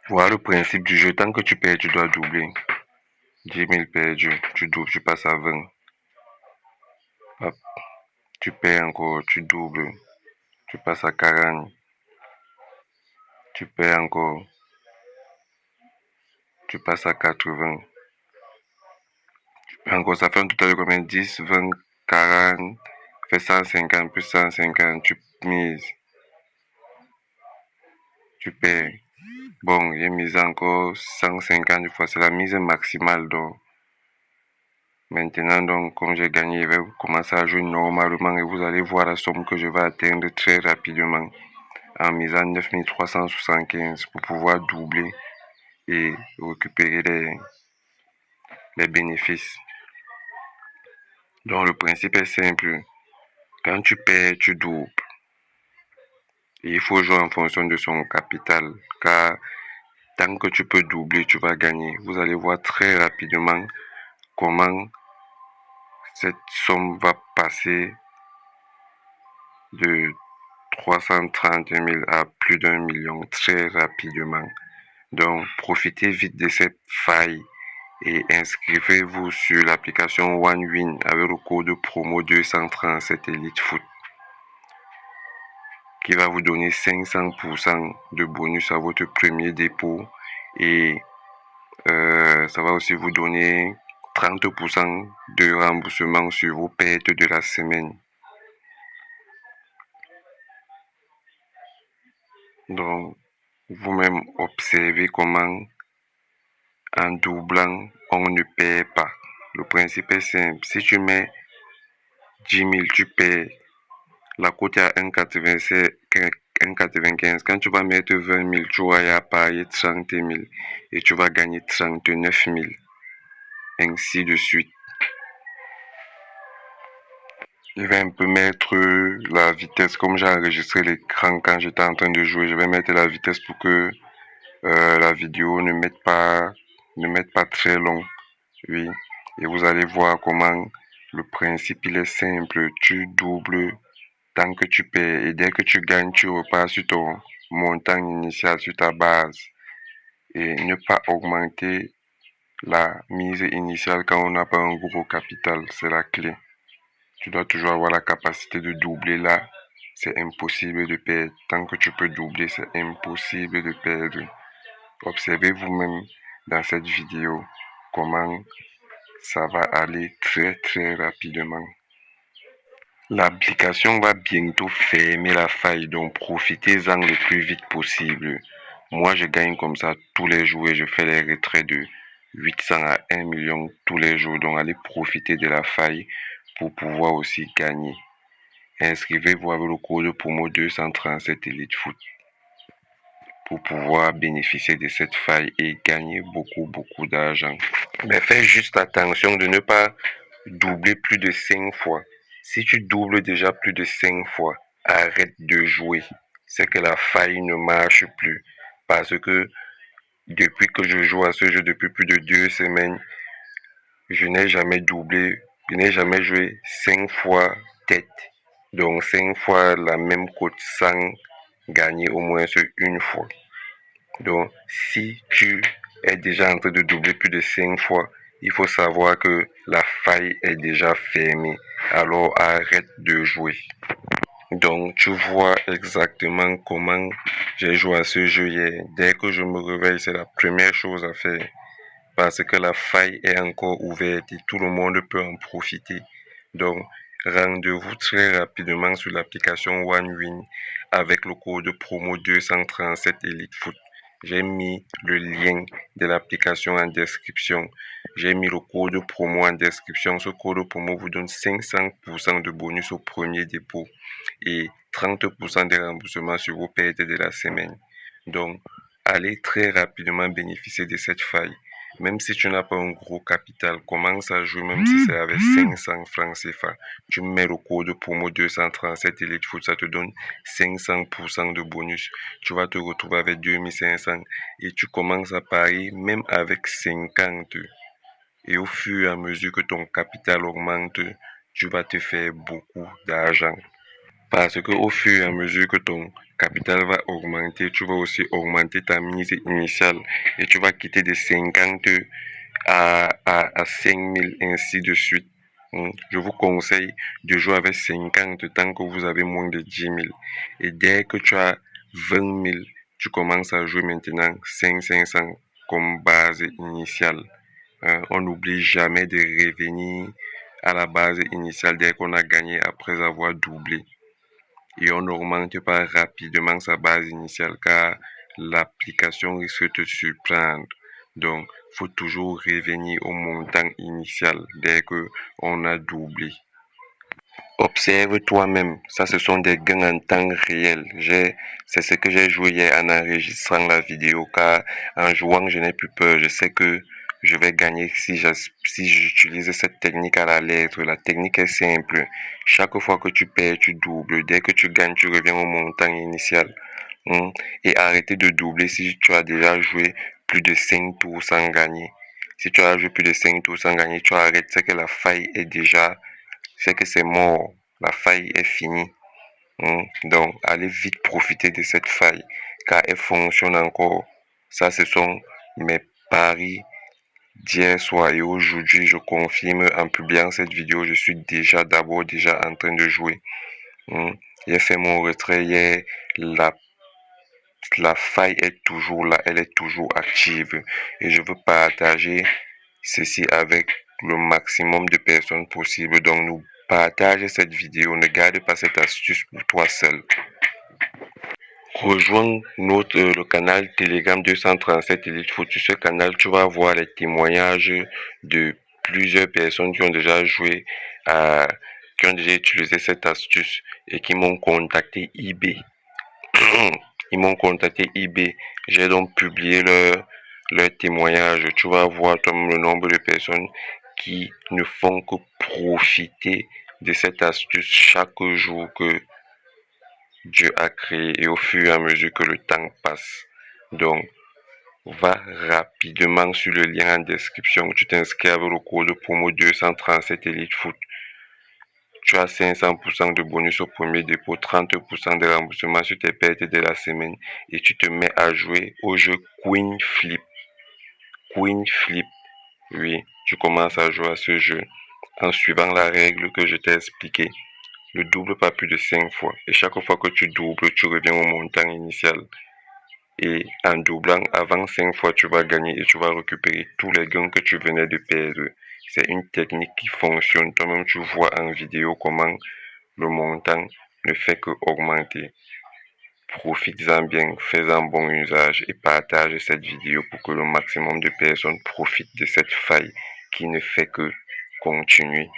Voilà le principe du jeu. Tant que tu perds, tu dois doubler. 10 000 perdus, tu doubles, tu passes à 20. Hop, tu perds encore, tu doubles, tu passes à 40. Tu perds encore, tu passes à 80. Tu perds encore, ça fait un total de combien? 10, 20, 40, fait 150 plus 150, tu mises, tu perds. Bon, j'ai mis encore 150 fois, c'est la mise maximale donc. Maintenant, donc, comme j'ai gagné, je vais commencer à jouer normalement et vous allez voir la somme que je vais atteindre très rapidement en misant 9375 pour pouvoir doubler et récupérer les bénéfices. Donc, le principe est simple. Quand tu perds, tu doubles. Et il faut jouer en fonction de son capital, car tant que tu peux doubler, tu vas gagner. Vous allez voir très rapidement comment cette somme va passer de 330 000 à plus d'1 million très rapidement. Donc, profitez vite de cette faille et inscrivez-vous sur l'application OneWin avec le code promo 237 Elite Foot qui va vous donner 500% de bonus à votre premier dépôt et ça va aussi vous donner 30% de remboursement sur vos pertes de la semaine. Donc, vous-même observez comment en doublant, on ne perd pas. Le principe est simple. Si tu mets 10 000, tu perds. La cote est à 1,95. Quand tu vas mettre 20 000, tu vas parier 30 000 et tu vas gagner 39 000. Ainsi de suite. Je vais un peu mettre la vitesse. Comme j'ai enregistré l'écran quand j'étais en train de jouer, je vais mettre la vitesse pour que la vidéo ne mette pas très long. Oui. Et vous allez voir comment le principe il est simple. Tu doubles tant que tu perds et dès que tu gagnes, tu repars sur ton montant initial, sur ta base. Et ne pas augmenter la mise initiale quand on n'a pas un gros capital, c'est la clé. Tu dois toujours avoir la capacité de doubler là. C'est impossible de perdre. Tant que tu peux doubler, c'est impossible de perdre. Observez vous-même dans cette vidéo comment ça va aller très rapidement. L'application va bientôt fermer la faille, donc profitez-en le plus vite possible. Moi, je gagne comme ça tous les jours et je fais les retraits de 800 à 1 million tous les jours. Donc, allez profiter de la faille pour pouvoir aussi gagner. Inscrivez-vous avec le code promo 237 Elite Foot pour pouvoir bénéficier de cette faille et gagner beaucoup d'argent. Mais fais juste attention de ne pas doubler plus de 5 fois. Si tu doubles déjà plus de 5 fois, arrête de jouer. C'est que la faille ne marche plus. Parce que depuis que je joue à ce jeu depuis plus de 2 semaines, je n'ai jamais doublé, je n'ai jamais joué 5 fois tête. Donc 5 fois la même cote sans gagner au moins une fois. Donc si tu es déjà en train de doubler plus de 5 fois, il faut savoir que la faille est déjà fermée. Alors arrête de jouer. Donc tu vois exactement comment j'ai joué à ce jeu hier. Dès que je me réveille, c'est la première chose à faire. Parce que la faille est encore ouverte et tout le monde peut en profiter. Donc, rendez-vous très rapidement sur l'application OneWin avec le code promo 237 Elite Foot. J'ai mis le lien de l'application en description. J'ai mis le code promo en description. Ce code promo vous donne 500% de bonus au premier dépôt et 30% de remboursement sur vos pertes de la semaine. Donc, allez très rapidement bénéficier de cette faille. Même si tu n'as pas un gros capital, commence à jouer même si c'est avec 500 francs CFA. Tu mets le code promo 237 Elite Foot, ça te donne 500% de bonus. Tu vas te retrouver avec 2500 et tu commences à parier même avec 50. Et au fur et à mesure que ton capital augmente, tu vas te faire beaucoup d'argent. Parce que au fur et à mesure que ton capital va augmenter, tu vas aussi augmenter ta mise initiale et tu vas quitter de 50 à 5 000, ainsi de suite. Je vous conseille de jouer avec 50 tant que vous avez moins de 10 000. Et dès que tu as 20 000, tu commences à jouer maintenant 500 comme base initiale. On n'oublie jamais de revenir à la base initiale dès qu'on a gagné après avoir doublé. Et on n'augmente pas rapidement sa base initiale car l'application risque de te surprendre. Donc, il faut toujours revenir au montant initial dès que on a doublé. Observe toi-même, ça ce sont des gains en temps réel. C'est ce que j'ai joué hier en enregistrant la vidéo car en jouant je n'ai plus peur. Je sais que je vais gagner si j'utilise cette technique à la lettre. La technique est simple. Chaque fois que tu perds, tu doubles. Dès que tu gagnes, tu reviens au montant initial. Et arrêtez de doubler si tu as déjà joué plus de 5 tours sans gagner. Si tu as joué plus de 5 tours sans gagner, tu arrêtes. C'est que la faille est déjà, c'est que c'est mort. La faille est finie. Donc, allez vite profiter de cette faille car elle fonctionne encore. Ça, ce sont mes paris d'hier soir et aujourd'hui, je confirme en publiant cette vidéo, je suis déjà en train de jouer. J'ai fait mon retrait hier, la faille est toujours là, elle est toujours active et je veux partager ceci avec le maximum de personnes possible. Donc, nous partage cette vidéo, ne garde pas cette astuce pour toi seul. Rejoins le canal Telegram 237 Elite Foot. Sur ce canal, tu vas voir les témoignages de plusieurs personnes qui ont déjà joué, qui ont déjà utilisé cette astuce et qui m'ont contacté eBay. Ils m'ont contacté eBay. J'ai donc publié leur témoignage. Tu vas voir comme le nombre de personnes qui ne font que profiter de cette astuce chaque jour que Dieu a créé et au fur et à mesure que le temps passe. Donc, va rapidement sur le lien en description. Tu t'inscris avec le code promo 237 Elite Foot. Tu as 500% de bonus au premier dépôt, 30% de remboursement sur tes pertes de la semaine et tu te mets à jouer au jeu Queen Flip. Queen Flip, oui, tu commences à jouer à ce jeu en suivant la règle que je t'ai expliquée. Ne double pas plus de 5 fois. Et chaque fois que tu doubles, tu reviens au montant initial. Et en doublant, avant 5 fois, tu vas gagner et tu vas récupérer tous les gains que tu venais de perdre. C'est une technique qui fonctionne. Toi-même, tu vois en vidéo comment le montant ne fait que augmenter. Profites-en bien, fais-en bon usage et partage cette vidéo pour que le maximum de personnes profitent de cette faille qui ne fait que continuer.